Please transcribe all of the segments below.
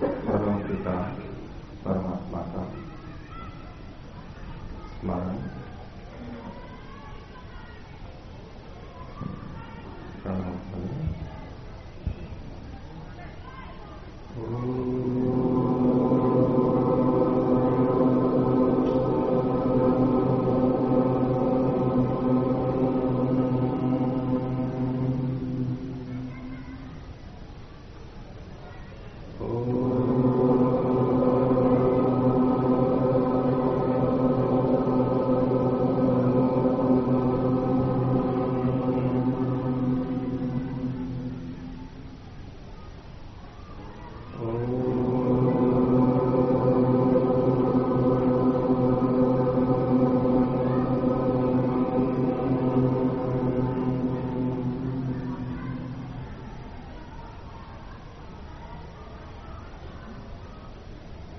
परम पिता परमात्मा का स्मरण प्रणव करें।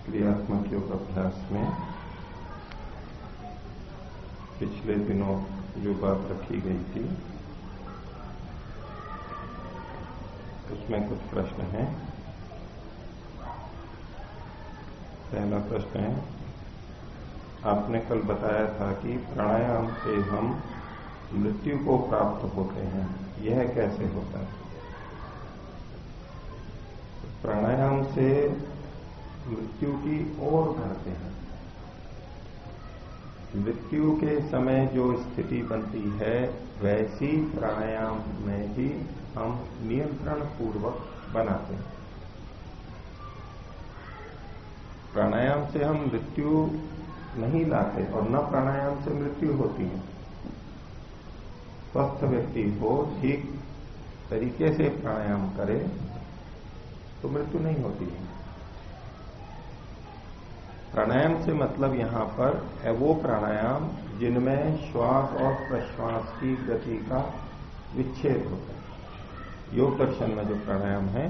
क्रियात्मक योग अभ्यास में पिछले दिनों जो बात रखी गई थी उसमें कुछ प्रश्न हैं। पहला प्रश्न है, आपने कल बताया था कि प्राणायाम से हम मृत्यु को प्राप्त होते हैं, यह कैसे होता है? प्राणायाम से मृत्यु की ओर बढ़ते हैं। मृत्यु के समय जो स्थिति बनती है वैसी प्राणायाम में भी हम नियंत्रण पूर्वक बनाते हैं। प्राणायाम से हम मृत्यु नहीं लाते और न प्राणायाम से मृत्यु होती है। स्वस्थ व्यक्ति हो, ठीक तरीके से प्राणायाम करे तो मृत्यु नहीं होती है। प्राणायाम से मतलब यहां पर है वो प्राणायाम जिनमें श्वास और प्रश्वास की गति का विच्छेद होता है। योग दर्शन में जो प्राणायाम है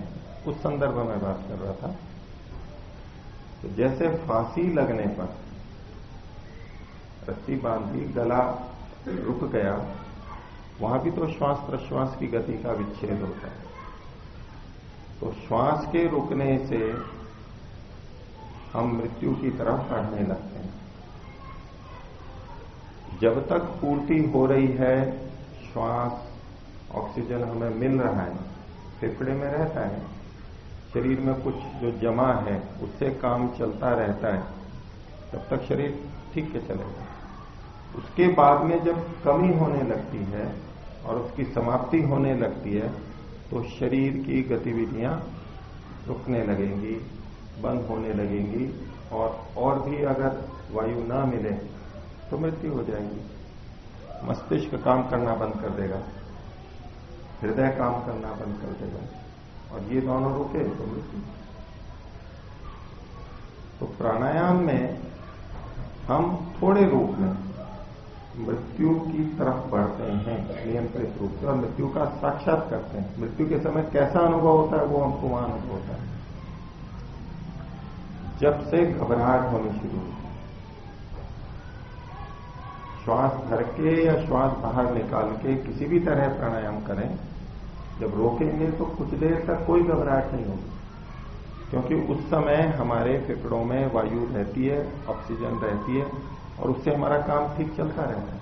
उस संदर्भ में बात कर रहा था। तो जैसे फांसी लगने पर रस्सी बांधी, गला रुक गया, वहां भी तो श्वास प्रश्वास की गति का विच्छेद होता है। तो श्वास के रुकने से हम मृत्यु की तरफ बढ़ने लगते हैं। जब तक पूर्ति हो रही है, श्वास ऑक्सीजन हमें मिल रहा है, फेफड़े में रहता है, शरीर में कुछ जो जमा है उससे काम चलता रहता है, तब तक शरीर ठीक के चलेगा। उसके बाद में जब कमी होने लगती है और उसकी समाप्ति होने लगती है तो शरीर की गतिविधियां रुकने लगेंगी, बंद होने लगेंगी और भी अगर वायु ना मिले तो मृत्यु हो जाएगी। मस्तिष्क काम करना बंद कर देगा, हृदय काम करना बंद कर देगा और ये दोनों रुके तो मृत्यु। तो प्राणायाम में हम थोड़े रूप में मृत्यु की तरफ बढ़ते हैं नियंत्रित रूप से और मृत्यु का साक्षात करते हैं। मृत्यु के समय कैसा अनुभव होता है वो हमको वहां अनुभव होता है जब से घबराहट होनी शुरू होती है। श्वास भर के या श्वास बाहर निकाल के किसी भी तरह प्राणायाम करें, जब रोकेंगे तो कुछ देर तक कोई घबराहट नहीं होगी, क्योंकि उस समय हमारे फेफड़ों में वायु रहती है, ऑक्सीजन रहती है और उससे हमारा काम ठीक चलता रहता है।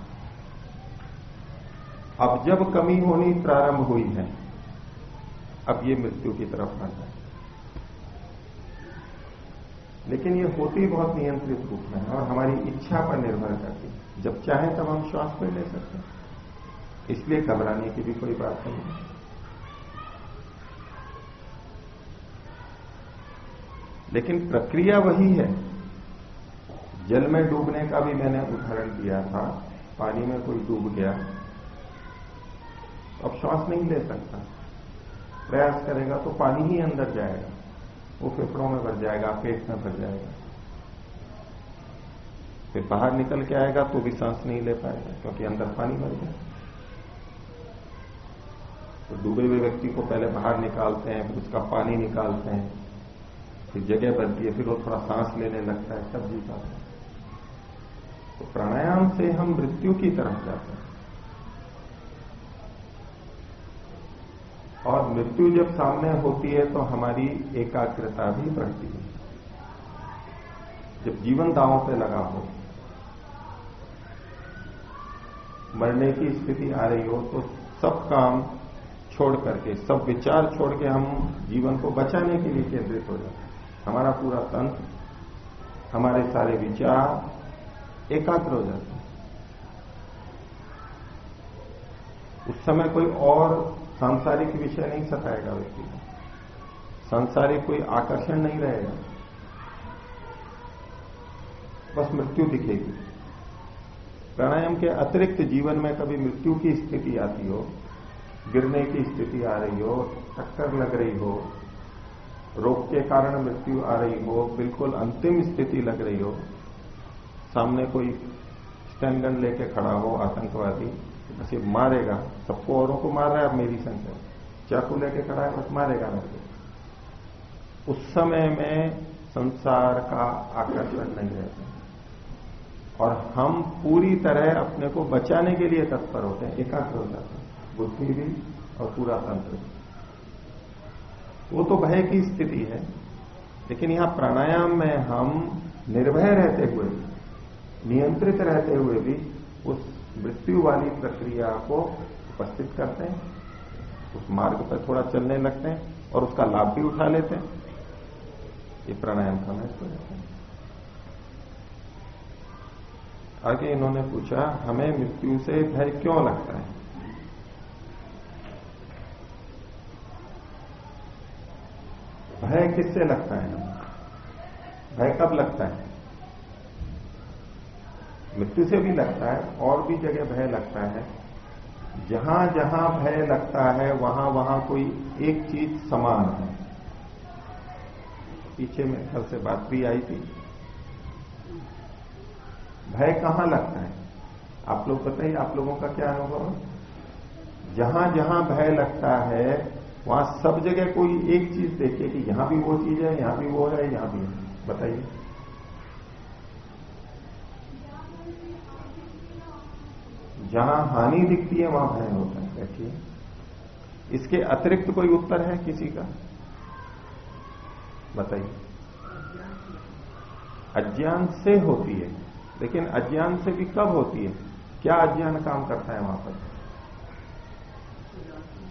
अब जब कमी होनी प्रारंभ हुई है, अब ये मृत्यु की तरफ बढ़ है। लेकिन ये होती बहुत नियंत्रित रूप में है और हमारी इच्छा पर निर्भर करती है। जब चाहे तब हम श्वास पे ले सकते हैं, इसलिए घबराने की भी कोई बात नहीं है। लेकिन प्रक्रिया वही है। जल में डूबने का भी मैंने उदाहरण दिया था। पानी में कोई डूब गया, अब श्वास नहीं ले सकता, प्रयास करेगा तो पानी ही अंदर जाएगा, वो फेफड़ों में भर जाएगा, पेट में भर जाएगा, फिर बाहर निकल के आएगा तो भी सांस नहीं ले पाएगा क्योंकि अंदर पानी भर गया। तो डूबे हुए व्यक्ति को पहले बाहर निकालते हैं, फिर उसका पानी निकालते हैं, फिर जगह बनती है, फिर वो थोड़ा सांस लेने लगता है, तब जी पाता है। तो प्राणायाम से हम मृत्यु की तरफ जाते हैं और मृत्यु जब सामने होती है तो हमारी एकाग्रता भी बढ़ती है। जब जीवन दांव पे लगा हो, मरने की स्थिति आ रही हो, तो सब काम छोड़ करके, सब विचार छोड़ के हम जीवन को बचाने के लिए केंद्रित हो जाते हैं। हमारा पूरा तंत्र, हमारे सारे विचार एकाग्र हो जाते हैं। उस समय कोई और सांसारिक विषय नहीं सताएगा व्यक्ति को, सांसारिक कोई आकर्षण नहीं रहेगा, बस मृत्यु दिखेगी। प्राणायाम के अतिरिक्त जीवन में कभी मृत्यु की स्थिति आती हो, गिरने की स्थिति आ रही हो, टक्कर लग रही हो, रोग के कारण मृत्यु आ रही हो, बिल्कुल अंतिम स्थिति लग रही हो, सामने कोई स्टैन गन लेके खड़ा हो आतंकवादी, बस ये मारेगा, सबको औरों को मार रहा है, अब मेरी संख्या, चाकू लेके खड़ा है, बस मारेगा मेरे को। उस समय में संसार का आकर्षण नहीं रहता और हम पूरी तरह अपने को बचाने के लिए तत्पर होते हैं, एकाग्र हो जाते हैं, बुद्धि भी और पूरा तंत्र भी। वो तो भय की स्थिति है, लेकिन यहां प्राणायाम में हम निर्भय रहते हुए, नियंत्रित रहते हुए भी उस मृत्यु वाली प्रक्रिया को उपस्थित करते हैं, उस मार्ग पर थोड़ा चलने लगते हैं और उसका लाभ भी उठा लेते हैं। ये प्राणायाम का महत्व है। आगे इन्होंने पूछा, हमें मृत्यु से भय क्यों लगता है? भय किससे लगता है? भय कब लगता है? मृत्यु से भी लगता है, और भी जगह भय लगता है। जहां जहां भय लगता है वहां वहां कोई एक चीज समान है। पीछे में घर से बात भी आई थी, भय कहां लगता है? आप लोग बताइए, आप लोगों का क्या अनुभव है? जहां जहां भय लगता है वहां सब जगह कोई एक चीज देखिए कि यहां भी वो चीज है, यहां भी वो है, यहां भी है। बताइए। जहां हानि दिखती है वहां भय होता है। देखिए, इसके अतिरिक्त कोई उत्तर है किसी का? बताइए। अज्ञान से होती है, लेकिन अज्ञान से भी कब होती है? क्या अज्ञान काम करता है वहां पर?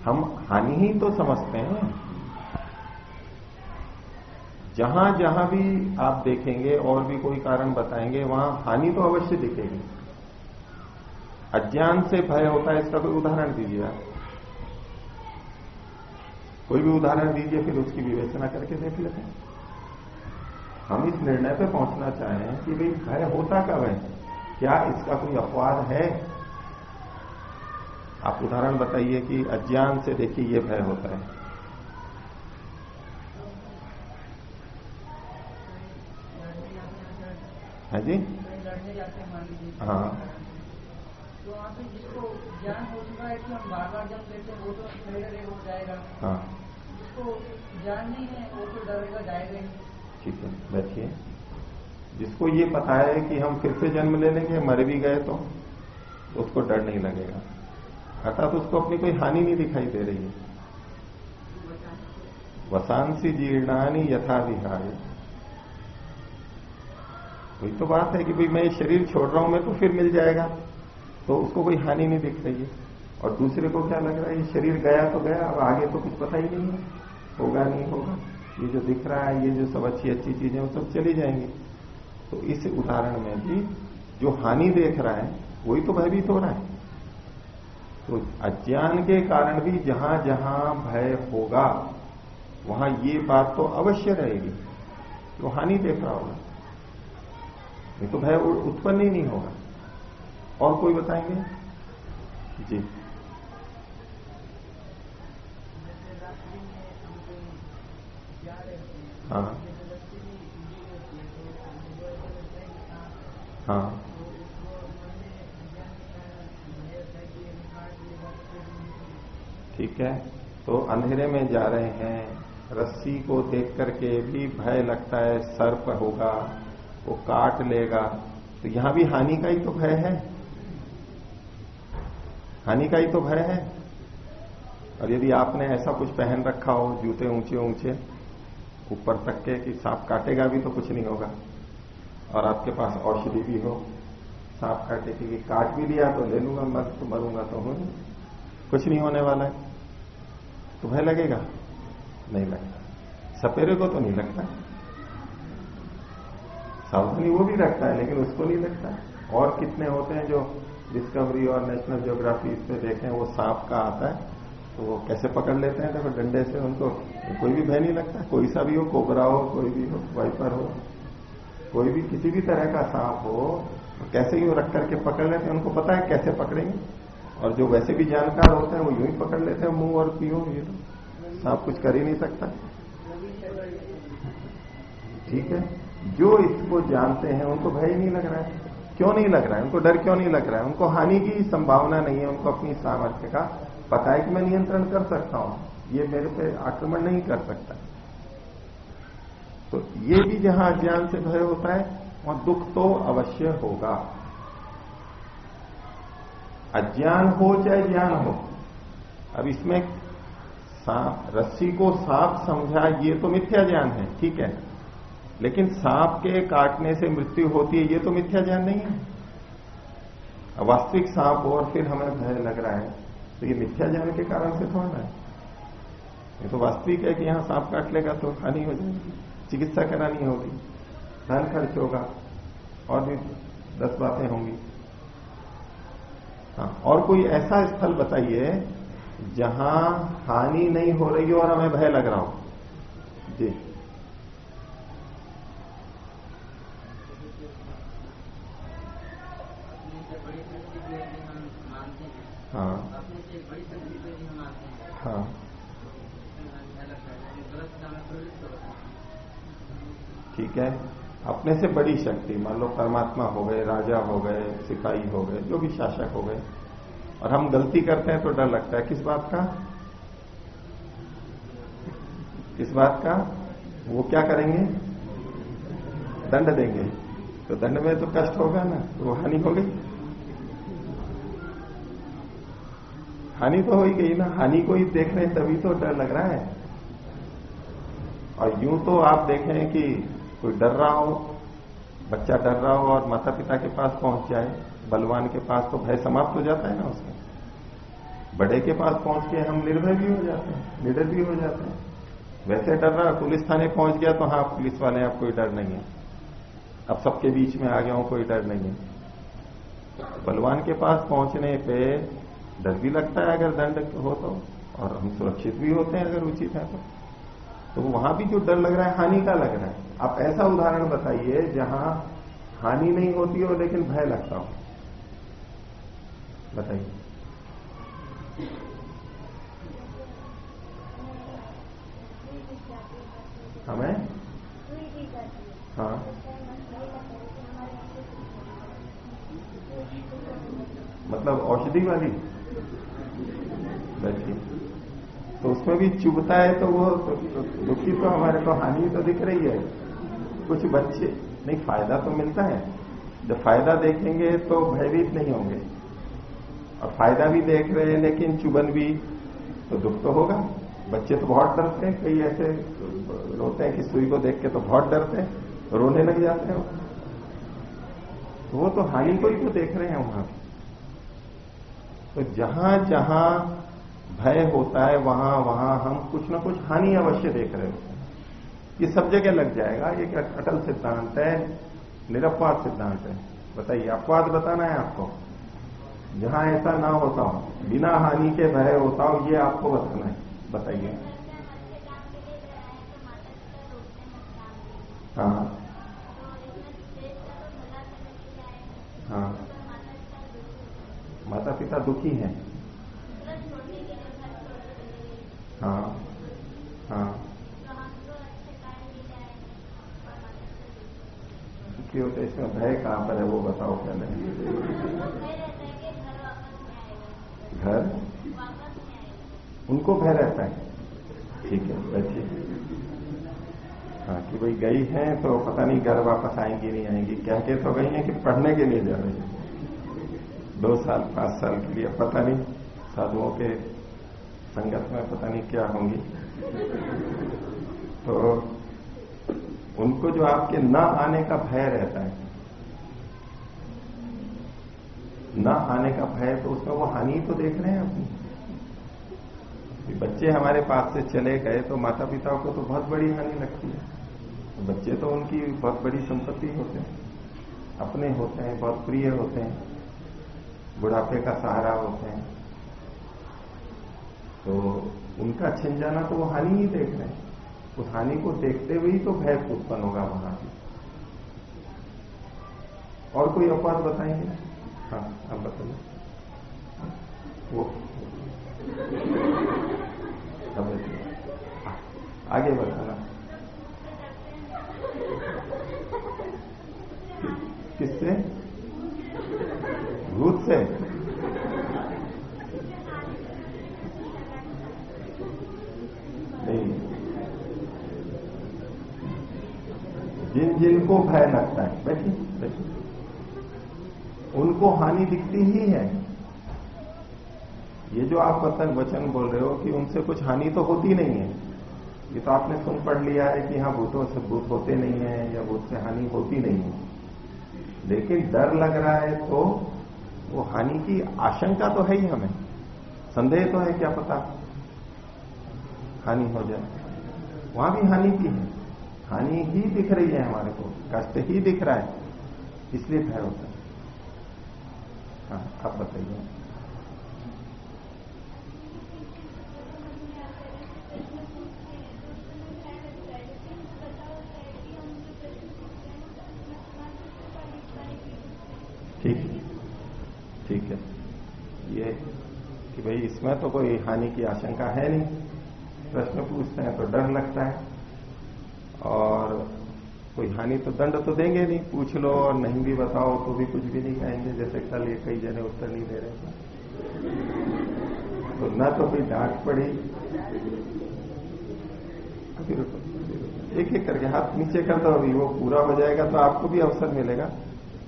हम हानि ही तो समझते हैं। जहां जहां भी आप देखेंगे और भी कोई कारण बताएंगे, वहां हानि तो अवश्य दिखेगी। अज्ञान से भय होता है, इसका कोई उदाहरण दीजिए आप। कोई भी उदाहरण दीजिए, फिर उसकी विवेचना करके देख लेते हैं। हम इस निर्णय पे पहुंचना चाहें कि भाई भय होता कब है, क्या इसका कोई अपवाद है? आप उदाहरण बताइए कि अज्ञान से देखिए ये भय होता है। है जी? हाँ, तो वहां पे जिसको ज्ञान हो चुका है कि हम बार बार जब लेते हैं वो तो पहले हो जाएगा। हाँ, जिसको ज्ञान नहीं है वो तो डरेगा, जाएगा ही। ठीक है, बैठिए। जिसको ये पता है कि हम फिर से जन्म ले लेंगे, मर भी गए तो उसको डर नहीं लगेगा, अर्थात उसको अपनी कोई हानि नहीं दिखाई दे रही है। वसांसी जीर्णानि यथा विहाय, वही तो बात है कि भाई मैं ये शरीर छोड़ रहा हूं, मैं तो फिर मिल जाएगा, तो उसको कोई हानि नहीं दिख रही है। और दूसरे को क्या लग रहा है, ये शरीर गया तो गया, अब आगे तो कुछ पता ही नहीं है, होगा नहीं होगा, ये जो दिख रहा है, ये जो सब अच्छी अच्छी चीजें वो सब चली जाएंगी। तो इस उदाहरण में भी जो हानि देख रहा है वही तो भयभीत हो रहा है। तो अज्ञान के कारण भी जहां जहां भय होगा वहां ये बात तो अवश्य रहेगी, तो हानि देख रहा होगा, नहीं तो भय उत्पन्न ही नहीं होगा। और कोई बताएंगे जी? हाँ हाँ, ठीक है। तो अंधेरे में जा रहे हैं, रस्सी को देख करके भी भय लगता है, सर्प होगा, वो काट लेगा, तो यहां भी हानि का ही तो भय है, हानि का ही तो भय है। और यदि आपने ऐसा कुछ पहन रखा हो, जूते ऊंचे ऊंचे ऊपर तक के, कि सांप काटेगा भी तो कुछ नहीं होगा, और आपके पास औषधि भी हो सांप काटे की, काट भी दिया तो ले लूंगा, मरूंगा तो हूं, कुछ नहीं होने वाला है, तो भय लगेगा? नहीं लगता। सपेरे को तो नहीं लगता, सावधानी वो भी रखता है लेकिन उसको नहीं लगता। और कितने होते हैं जो डिस्कवरी और नेशनल ज्योग्राफी इस पे देखें, वो सांप का आता है तो वो कैसे पकड़ लेते हैं, देखो डंडे से, उनको कोई भी भय नहीं लगता, कोई सा भी हो, कोबरा हो, कोई भी हो, वाइपर हो, कोई भी किसी भी तरह का सांप हो, तो कैसे ही वो रख करके पकड़ लेते हैं, उनको पता है कैसे पकड़ेंगे। और जो वैसे भी जानकार होते हैं वो यूं ही पकड़ लेते हैं, मुंह और पियो, ये तो सांप कुछ कर ही नहीं सकता। ठीक है, जो इसको जानते हैं उनको भय नहीं लग रहा है। क्यों नहीं लग रहा है? उनको डर क्यों नहीं लग रहा है? उनको हानि की संभावना नहीं है, उनको अपनी सामर्थ्य का पता है कि मैं नियंत्रण कर सकता हूं, ये मेरे पे आक्रमण नहीं कर सकता। तो ये भी जहां अज्ञान से भय होता है वहां दुख तो अवश्य होगा, अज्ञान हो चाहे ज्ञान हो। अब इसमें सांप, रस्सी को सांप समझा, ये तो मिथ्या ज्ञान है, ठीक है, लेकिन सांप के काटने से मृत्यु होती है, ये तो मिथ्या ज्ञान नहीं है। वास्तविक सांप हो और फिर हमें भय लग रहा है, तो ये मिथ्या ज्ञान के कारण से थोड़ा है। ये तो वास्तविक है कि यहां सांप काट लेगा तो हानि हो जाएगी, चिकित्सा करानी होगी, धन खर्च होगा, और भी 10 बातें होंगी। हाँ, और कोई ऐसा स्थल बताइए जहां हानि नहीं हो रही हो और हमें भय लग रहा हो। जी, हाँ हाँ, ठीक है, अपने से बड़ी शक्ति, मान लो परमात्मा हो गए, राजा हो गए, सिपाही हो गए, जो भी शासक हो गए, और हम गलती करते हैं तो डर लगता है। किस बात का? किस बात का? वो क्या करेंगे? दंड देंगे, तो दंड में तो कष्ट होगा ना, तो वो हानि हो गई, हानि तो हो ही गई ना। हानि को ही देख रहे हैं तभी तो डर लग रहा है। और यूं तो आप देखें कि कोई डर रहा हो, बच्चा डर रहा हो और माता पिता के पास पहुंच जाए, बलवान के पास, तो भय समाप्त हो जाता है ना उसका। बड़े के पास पहुंच के हम निर्भय भी हो जाते हैं, निडर भी हो जाते हैं। वैसे डर रहा, पुलिस थाने पहुंच गया तो हाँ पुलिस वाले, अब कोई डर नहीं है, अब सबके बीच में आ गया हूं, कोई डर नहीं है। बलवान के पास पहुंचने पे डर भी लगता है अगर दंड हो तो, और हम सुरक्षित भी होते हैं अगर उचित है तो वहां भी जो डर लग रहा है हानि का लग रहा है। आप ऐसा उदाहरण बताइए जहां हानि नहीं होती हो लेकिन भय लगता हो, बताइए। हमें, हाँ, मतलब औषधि वाली बैठी, तो उसमें भी चुभता है, तो वो दुखी तो हमारे को हानि तो दिख रही है। कुछ बच्चे नहीं, फायदा तो मिलता है, जब फायदा देखेंगे तो भयभीत नहीं होंगे, और फायदा भी देख रहे हैं लेकिन चुभन भी, तो दुख तो होगा। बच्चे तो बहुत डरते हैं, कई ऐसे रोते हैं कि सुई को देख के तो बहुत डरते हैं, रोने लग जाते हैं, तो वो तो हानि को ही तो देख रहे हैं वहां। तो जहां जहां भय होता है वहां वहां हम कुछ ना कुछ हानि अवश्य देख रहे होते हैं। ये सब जगह लग जाएगा, ये क्या अटल सिद्धांत है, निरपवाद सिद्धांत है। बताइए, अपवाद बताना है आपको, जहां ऐसा ना होता हो, बिना हानि के भय होता हो, ये आपको बताना है। बताइए। हाँ हाँ, माता पिता दुखी हैं, हाँ हाँ, दुखी होते, इसमें भय कहां पर है वो बताओ पहले। घर, उनको भय रहता है, ठीक है, बैठिए। हाँ, कि भाई गई हैं तो पता नहीं घर वापस आएंगी नहीं आएंगी, कह के तो गई हैं कि पढ़ने के लिए जा रही है 2 साल 5 साल के लिए, पता नहीं साधुओं के संगत में पता नहीं क्या होंगी। तो उनको जो आपके न आने का भय रहता है, न आने का भय, तो उसमें वो हानि तो देख रहे हैं अपनी। बच्चे हमारे पास से चले गए तो माता पिता को तो बहुत बड़ी हानि लगती है। तो बच्चे तो उनकी बहुत बड़ी संपत्ति होते हैं, अपने होते हैं, बहुत प्रिय होते हैं, बुढ़ापे का सहारा होते हैं। तो उनका छिन जाना तो वो हानि ही देख रहे हैं। उस हानि को देखते हुए ही तो भय उत्पन्न होगा वहां भी। और कोई अपवाद बताएंगे? हाँ, आप बताइए। वो आगे बताना। किससे? भूत से? नहीं, जिनको भय लगता है, बैठिए, उनको हानि दिखती ही है। ये जो आप वचन बोल रहे हो कि उनसे कुछ हानि तो होती नहीं है, ये तो आपने सुन पढ़ लिया है कि हाँ भूतों से भूत होते नहीं है या भूत से हानि होती नहीं है। लेकिन डर लग रहा है तो वो हानि की आशंका तो है ही, हमें संदेह तो है, क्या पता हानि हो जाए। वहां भी हानि की है, हानि ही दिख रही है हमारे को, कष्ट ही दिख रहा है, इसलिए भय होता है। हाँ, आप बताइए। ठीक है, ये कि भाई इसमें तो कोई हानि की आशंका है नहीं, प्रश्न पूछते हैं तो डर लगता है, और कोई हानि तो दंड तो देंगे नहीं, पूछ लो और नहीं भी बताओ तो भी कुछ भी नहीं कहेंगे। जैसे कल ये कई जने उत्तर नहीं दे रहे थे, तो न तो कोई डांट पड़ी। एक एक करके हाथ नीचे कर दो, अभी वो पूरा हो जाएगा तो आपको भी अवसर मिलेगा।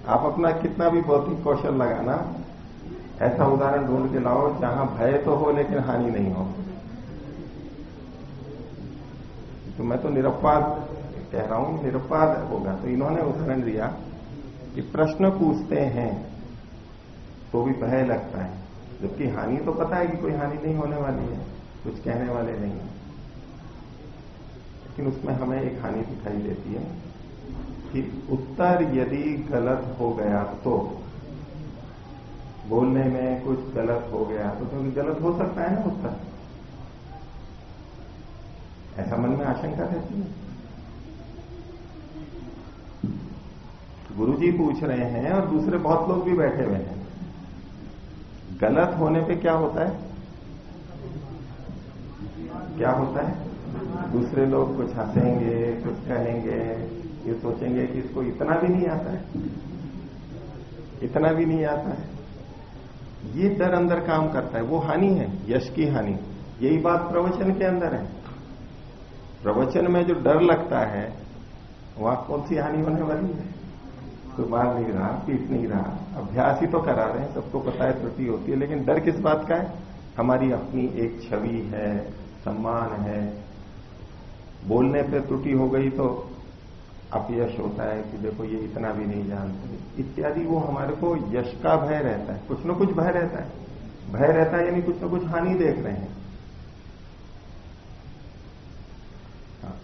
आप अपना कितना भी भौतिक कौशल लगाना, ऐसा उदाहरण ढूंढ के लाओ जहां भय तो हो लेकिन हानि नहीं हो। तो मैं तो निरपवाद कह रहा हूं, निरपवाद होगा। तो इन्होंने उदाहरण दिया कि प्रश्न पूछते हैं तो भी भय लगता है, जबकि हानि तो पता है कि कोई हानि नहीं होने वाली है, कुछ कहने वाले नहीं है, लेकिन उसमें हमें एक हानि दिखाई देती है कि उत्तर यदि गलत हो गया तो, बोलने में कुछ गलत हो गया तो, क्योंकि गलत हो सकता है ना उत्तर, ऐसा मन में आशंका रहती है। गुरुजी पूछ रहे हैं और दूसरे बहुत लोग भी बैठे हुए हैं, गलत होने पे क्या होता है? क्या होता है? दूसरे लोग कुछ हंसेंगे, कुछ कहेंगे, ये सोचेंगे कि इसको इतना भी नहीं आता है, इतना भी नहीं आता है। ये डर अंदर काम करता है, वो हानि है, यश की हानि। यही बात प्रवचन के अंदर है। प्रवचन में जो डर लगता है, वहां कौन सी हानि होने वाली है? कोई मार नहीं रहा, पीट नहीं रहा, अभ्यास ही तो करा रहे हैं, सबको पता है त्रुटि होती है, लेकिन डर किस बात का है? हमारी अपनी एक छवि है, सम्मान है, बोलने पे त्रुटि हो गई तो अपयश होता है कि देखो ये इतना भी नहीं जानते इत्यादि। वो हमारे को यश का भय रहता है, कुछ न कुछ भय रहता है। भय रहता है यानी कुछ न कुछ हानि देख रहे हैं।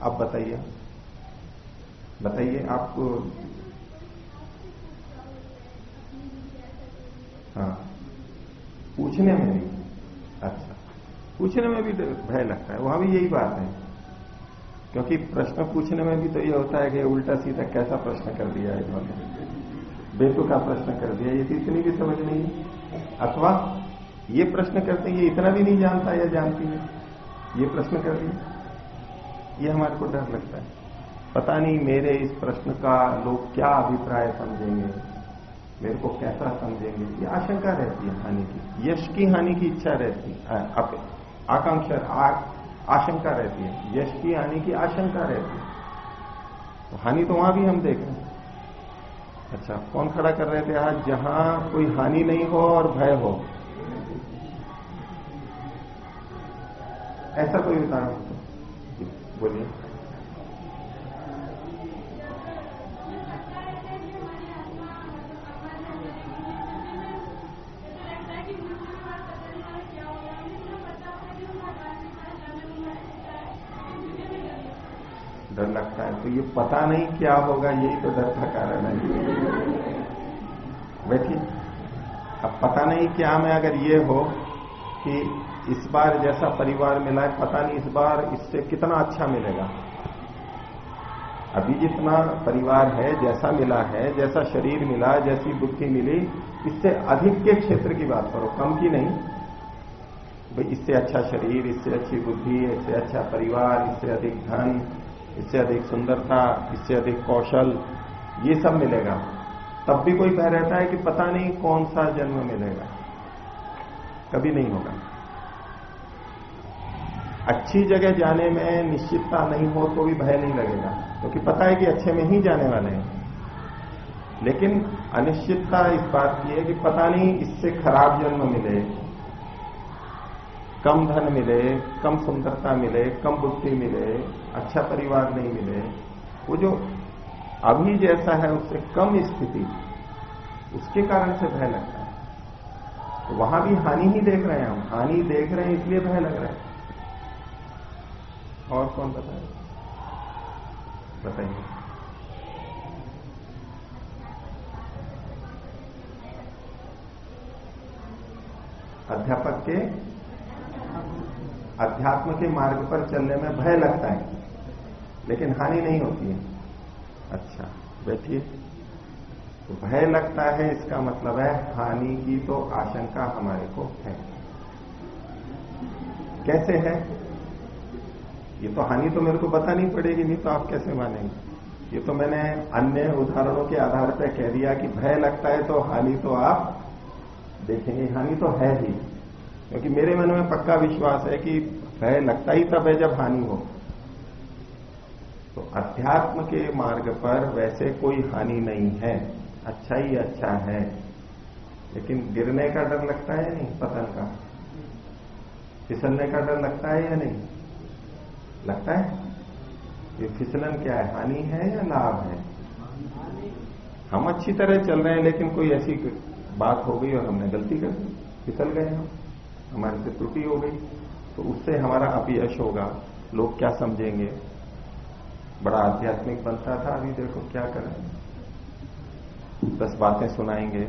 अब बताइए, बताइए आपको। हाँ, पूछने में भी, अच्छा, पूछने में भी भय लगता है, वहां भी यही बात है। क्योंकि प्रश्न पूछने में भी तो ये होता है कि उल्टा सीधा कैसा प्रश्न कर दिया है इन्होंने, बेतुका प्रश्न कर दिया, ये तो इतनी भी समझ नहीं है। अथवा ये प्रश्न करते हैं, ये इतना भी नहीं जानता या जानती है, ये प्रश्न कर दिया, ये हमारे को डर लगता है। पता नहीं मेरे इस प्रश्न का लोग क्या अभिप्राय समझेंगे, मेरे को कैसा समझेंगे, ये आशंका रहती है हानि की। यश की हानि की इच्छा रहती है, आकांक्षा, आशंका रहती है। यश की हानि की आशंका रहती है। तो हानि तो वहां भी हम देख रहे हैं। अच्छा, कौन खड़ा कर रहे थे आज? जहां कोई हानि नहीं हो और भय हो। ऐसा कोई उदाहरण हो तो बोलिए। डर लगता है तो ये पता नहीं क्या होगा, यही तो डर का कारण है। बैठिए। अब पता नहीं क्या में अगर ये हो कि इस बार जैसा परिवार मिला है, पता नहीं इस बार इससे कितना अच्छा मिलेगा। अभी जितना परिवार है, जैसा मिला है, जैसा शरीर मिला, जैसी बुद्धि मिली, इससे अधिक के क्षेत्र की बात करो, कम की नहीं। भाई इससे अच्छा शरीर, इससे अच्छी बुद्धि, इससे अच्छा परिवार, इससे अधिक धन, इससे अधिक सुंदरता, इससे अधिक कौशल, ये सब मिलेगा। तब भी कोई कह रहता है कि पता नहीं कौन सा जन्म मिलेगा, कभी नहीं होगा। अच्छी जगह जाने में निश्चितता नहीं हो तो भी भय नहीं लगेगा, क्योंकि पता है कि अच्छे में ही जाने वाले हैं। लेकिन अनिश्चितता इस बात की है कि पता नहीं इससे खराब जन्म मिले, कम धन मिले, कम सुंदरता मिले, कम बुद्धि मिले, अच्छा परिवार नहीं मिले, वो जो अभी जैसा है उससे कम स्थिति, उसके कारण से भय लगता है। तो वहां भी हानि ही देख रहे हैं हम, हानि देख रहे हैं इसलिए भय लग रहा है। और कौन बताए, बताइए। अध्यापक के अध्यात्म के मार्ग पर चलने में भय लगता है, लेकिन हानि नहीं होती है। अच्छा बैठिए। तो भय लगता है, इसका मतलब है हानि की तो आशंका हमारे को है। कैसे है ये तो हानि तो मेरे को बतानी पड़ेगी, नहीं तो आप कैसे मानेंगे। ये तो मैंने अन्य उदाहरणों के आधार पर कह दिया कि भय लगता है तो हानि तो आप देखेंगे, हानि तो है ही। क्योंकि मेरे मन में पक्का विश्वास है कि भय लगता ही तब है जब हानि हो। तो अध्यात्म के मार्ग पर वैसे कोई हानि नहीं है, अच्छा ही अच्छा है। लेकिन गिरने का डर लगता है या नहीं, पतन का, फिसलने का डर लगता है या नहीं लगता है। ये फिसलन क्या है, हानि है या लाभ है। हम अच्छी तरह चल रहे हैं, लेकिन कोई ऐसी बात हो गई और हमने गलती कर दी, फिसल गए हम, हमारे से त्रुटि हो गई, तो उससे हमारा अपयश होगा। लोग क्या समझेंगे, बड़ा आध्यात्मिक बनता था, अभी देखो क्या करें, 10 बातें सुनाएंगे,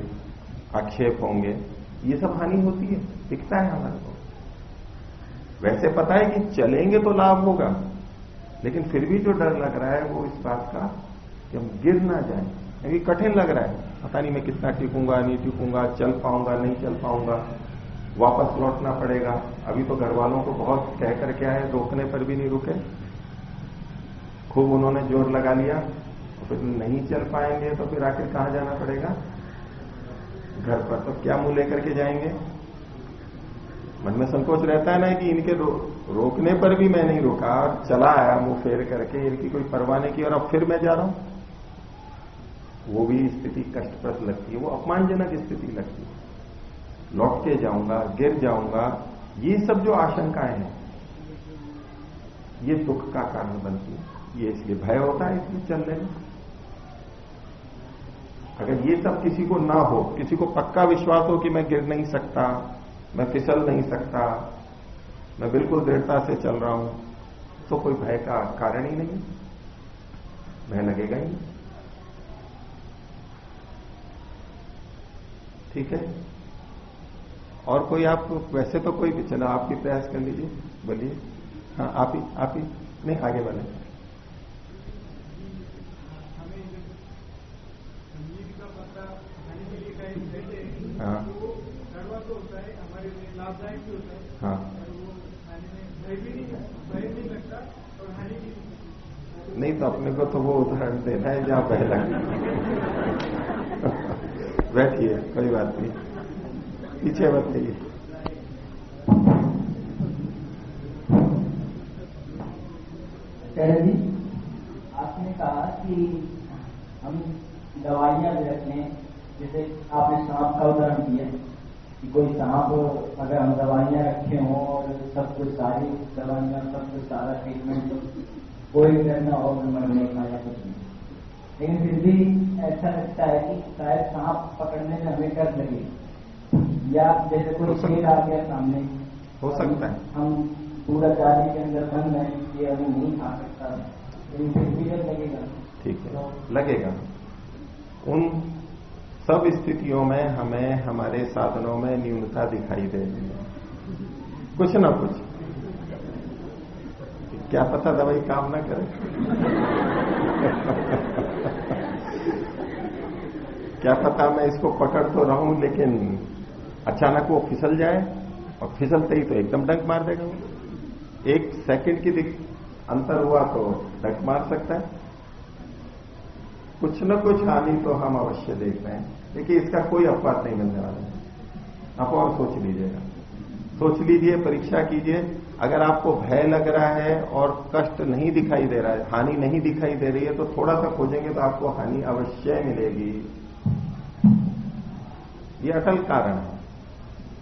आक्षेप होंगे, ये सब हानि होती है, दिखता है हमारे को। वैसे पता है कि चलेंगे तो लाभ होगा, लेकिन फिर भी जो डर लग रहा है वो इस बात का कि हम गिर ना जाएं। क्योंकि कठिन लग रहा है, पता नहीं मैं कितना टिकूंगा, नहीं टिकूंगा, चल पाऊंगा, नहीं चल पाऊंगा, वापस लौटना पड़ेगा। अभी तो घर वालों को बहुत कह कर क्या है, रोकने पर भी नहीं रुके, खूब उन्होंने जोर लगा लिया। तो फिर नहीं चल पाएंगे तो फिर आखिर कहां जाना पड़ेगा, घर पर। तो क्या मुंह लेकर के जाएंगे। मन में संकोच रहता है ना कि इनके रोकने पर भी मैं नहीं रुका, चला आया मुंह फेर करके, इनकी कोई परवाह नहीं की, और अब फिर मैं जा रहा हूं। वो भी स्थिति कष्टप्रद लगती है, वो अपमानजनक स्थिति लगती है। लौट के जाऊंगा, गिर जाऊंगा, ये सब जो आशंकाएं हैं ये दुख का कारण बनती है। ये इसलिए भय होता है, इसलिए चलने में। अगर ये सब किसी को ना हो, किसी को पक्का विश्वास हो कि मैं गिर नहीं सकता, मैं फिसल नहीं सकता, मैं बिल्कुल दृढ़ता से चल रहा हूं, तो कोई भय का कारण ही नहीं, भय लगेगा ही नहीं। ठीक है। और कोई आप, वैसे तो कोई भी, चलो आप भी प्रयास कर लीजिए, बोलिए। हाँ आप ही नहीं, आगे वाले। हाँ हाँ नहीं, तो अपने को तो वो उदाहरण देना है जहां भय लगता। बैठिए, कोई बात नहीं, पीछे बताइए। जी, आपने कहा कि हम दवाइयां भी रखें, जैसे आपने सांप का उदाहरण दिया, कि कोई सांप अगर हम दवाइयाँ रखे हों और सब कुछ सारी दवाइयाँ सब कुछ सारा ट्रीटमेंट कोई डर ना हो मरने का या कुछ नहीं, लेकिन फिर भी ऐसा लगता है कि शायद सांप पकड़ने में हमें डर लगे, या जैसे कोई शेर आ गया सामने, हो सकता है हम पूरा जाली के अंदर बंद है ये हमें नहीं खा सकता, लेकिन फिर भी डर लगेगा। ठीक है, लगेगा। उन सब स्थितियों में हमें हमारे साधनों में न्यूनता दिखाई दे रही है, कुछ ना कुछ। क्या पता दवाई काम ना करे क्या पता मैं इसको पकड़ तो रहा हूं लेकिन अचानक वो फिसल जाए, और फिसलते ही तो एकदम डंक मार देगा वो। 1 सेकंड की अंतर हुआ तो डंक मार सकता है। कुछ न कुछ हानि तो हम अवश्य देख रहे हैं, देखिए इसका कोई अपवाद नहीं मिलने वाला है। आप और सोच लीजिएगा, सोच लीजिए, परीक्षा कीजिए। अगर आपको भय लग रहा है और कष्ट नहीं दिखाई दे रहा है, हानि नहीं दिखाई दे रही है, तो थोड़ा सा खोजेंगे तो आपको हानि अवश्य मिलेगी। ये अटल कारण है।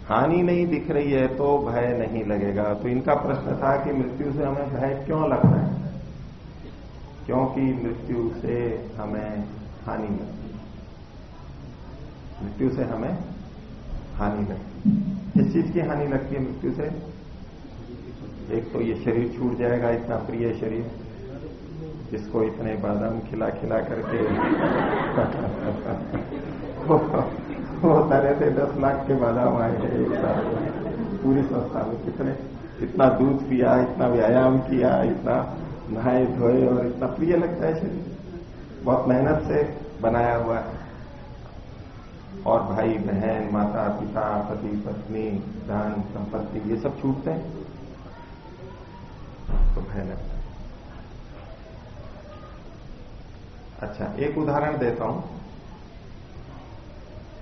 हानि नहीं दिख रही है तो भय नहीं लगेगा। तो इनका प्रश्न था कि मृत्यु से हमें भय क्यों लगता है? क्योंकि मृत्यु से हमें हानि लगती है, मृत्यु से हमें हानि लगती है। किस चीज की हानि लगती है मृत्यु से? एक तो ये शरीर छूट जाएगा, इतना प्रिय शरीर जिसको इतने बादाम खिला खिला करके वो तरह से 10 लाख के बादाम आए थे एक साथ पूरी संस्था में। इतना दूध पिया, इतना व्यायाम किया, इतना नहाए धोए, और इतना प्रिय लगता है शरीर, बहुत मेहनत से बनाया हुआ है। और भाई बहन, माता पिता, पति पत्नी, धन संपत्ति, ये सब छूटते हैं तो भय लगता है। अच्छा, एक उदाहरण देता हूं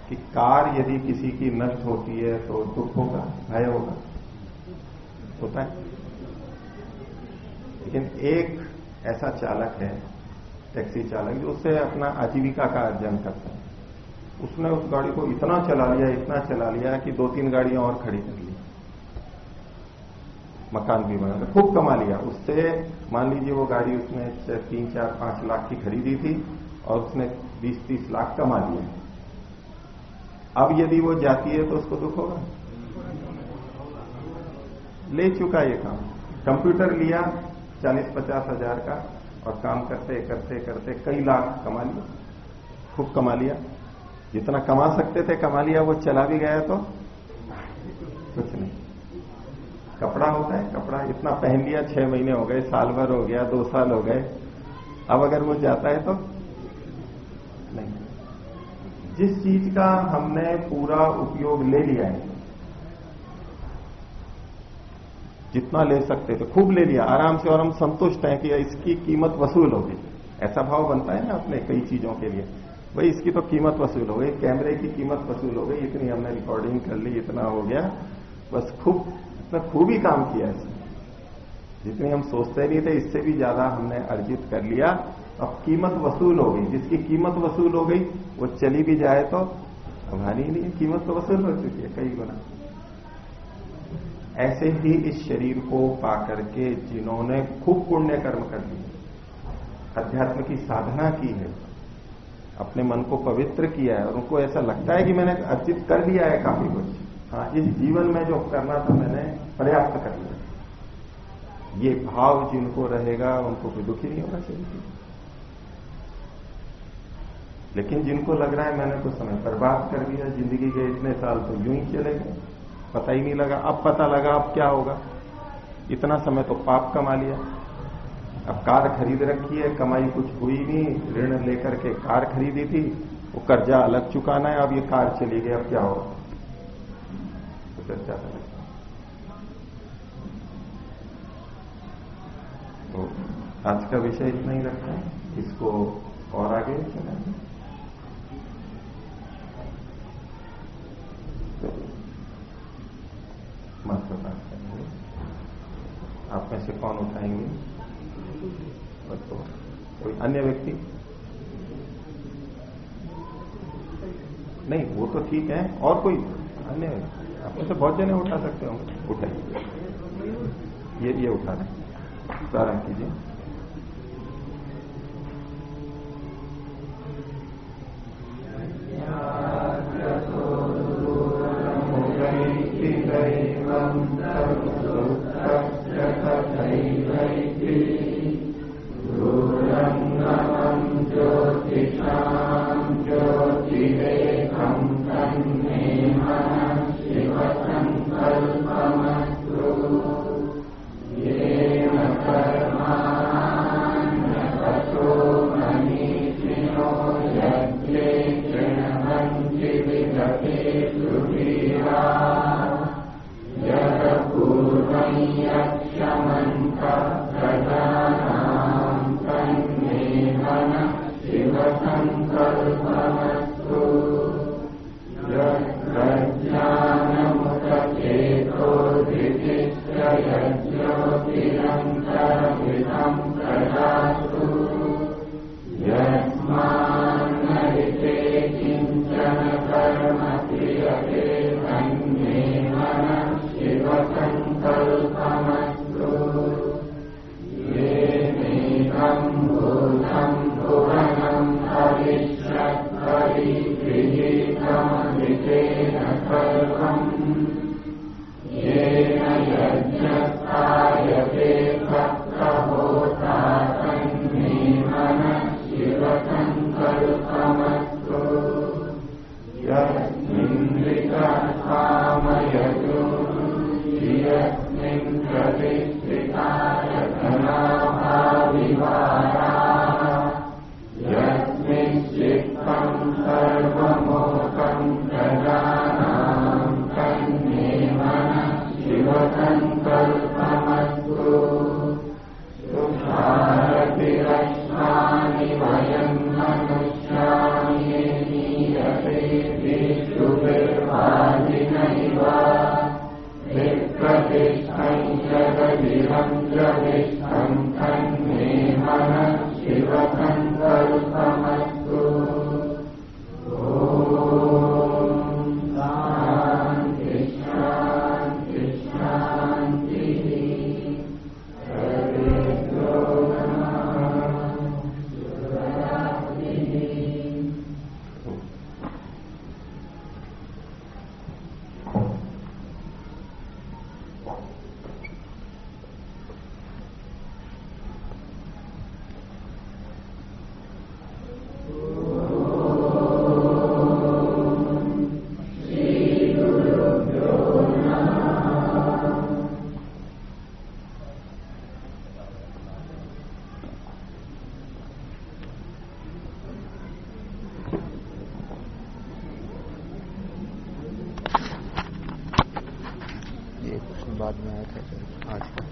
कि कार यदि किसी की नष्ट होती है तो दुख होगा, भय होगा, होता है। लेकिन एक ऐसा चालक है, टैक्सी चालक, जो उससे अपना आजीविका का अर्जन करता है। उसने उस गाड़ी को इतना चला लिया कि 2-3 गाड़ियां और खड़ी कर ली, मकान भी बना, खूब कमा लिया उससे। मान लीजिए वो गाड़ी उसने 3, 4, 5 लाख की खरीदी थी और उसने 20-30 लाख कमा लिया। अब यदि वो जाती है तो उसको दुख होगा? ले चुका ये काम, कंप्यूटर लिया 40-50 हजार का, और काम करते करते करते कई लाख कमा लिया, खूब कमा लिया, जितना कमा सकते थे कमा लिया। वो चला भी गया तो कुछ नहीं। कपड़ा होता है, कपड़ा इतना पहन लिया, 6 महीने हो गए, साल भर हो गया, 2 साल हो गए, अब अगर वो जाता है तो नहीं। जिस चीज का हमने पूरा उपयोग ले लिया है, जितना ले सकते थे खूब ले लिया आराम से, और हम संतुष्ट हैं कि इसकी कीमत वसूल हो गई, ऐसा भाव बनता है ना अपने कई चीजों के लिए। भाई इसकी तो कीमत वसूल हो गई, कैमरे की कीमत वसूल हो गई, इतनी हमने रिकॉर्डिंग कर ली, इतना हो गया, बस खूब ही काम किया इसमें, जितनी हम सोचते नहीं थे इससे भी ज्यादा हमने अर्जित कर लिया। अब कीमत वसूल हो गई, जिसकी कीमत वसूल हो गई वो चली भी जाए तो हानि नहीं है, कीमत तो वसूल हो चुकी है कई गुना। ऐसे ही इस शरीर को पाकर के जिन्होंने खूब पुण्य कर्म कर लिए, अध्यात्म की साधना की है, अपने मन को पवित्र किया है, और उनको ऐसा लगता है कि मैंने अर्जित कर लिया है काफी कुछ, हाँ इस जीवन में जो करना था मैंने पर्याप्त कर लिया, ये भाव जिनको रहेगा उनको कोई दुखी नहीं होना चाहिए। लेकिन जिनको लग रहा है मैंने कुछ समय बर्बाद कर दिया, जिंदगी के इतने साल तो यूं ही चले गए, पता ही नहीं लगा, अब पता लगा अब क्या होगा, इतना समय तो पाप कमा लिया, अब कार खरीद रखी है, कमाई कुछ हुई नहीं, ऋण लेकर के कार खरीदी थी, वो कर्जा अलग चुकाना है, अब ये कार चली गई, अब क्या होगा, तो चर्चा करें। तो आज का विषय इतना ही रखा है, इसको और आगे चलाएंगे। मात्र बात करेंगे, आप में से कौन उठाएंगे? तो कोई अन्य व्यक्ति? नहीं, वो तो ठीक है, और कोई अन्य आप में से बहुत जने उठा सकते होंगे, उठे ये उठा रहे, प्रारंभ कीजिए। बाद में आया था आज का।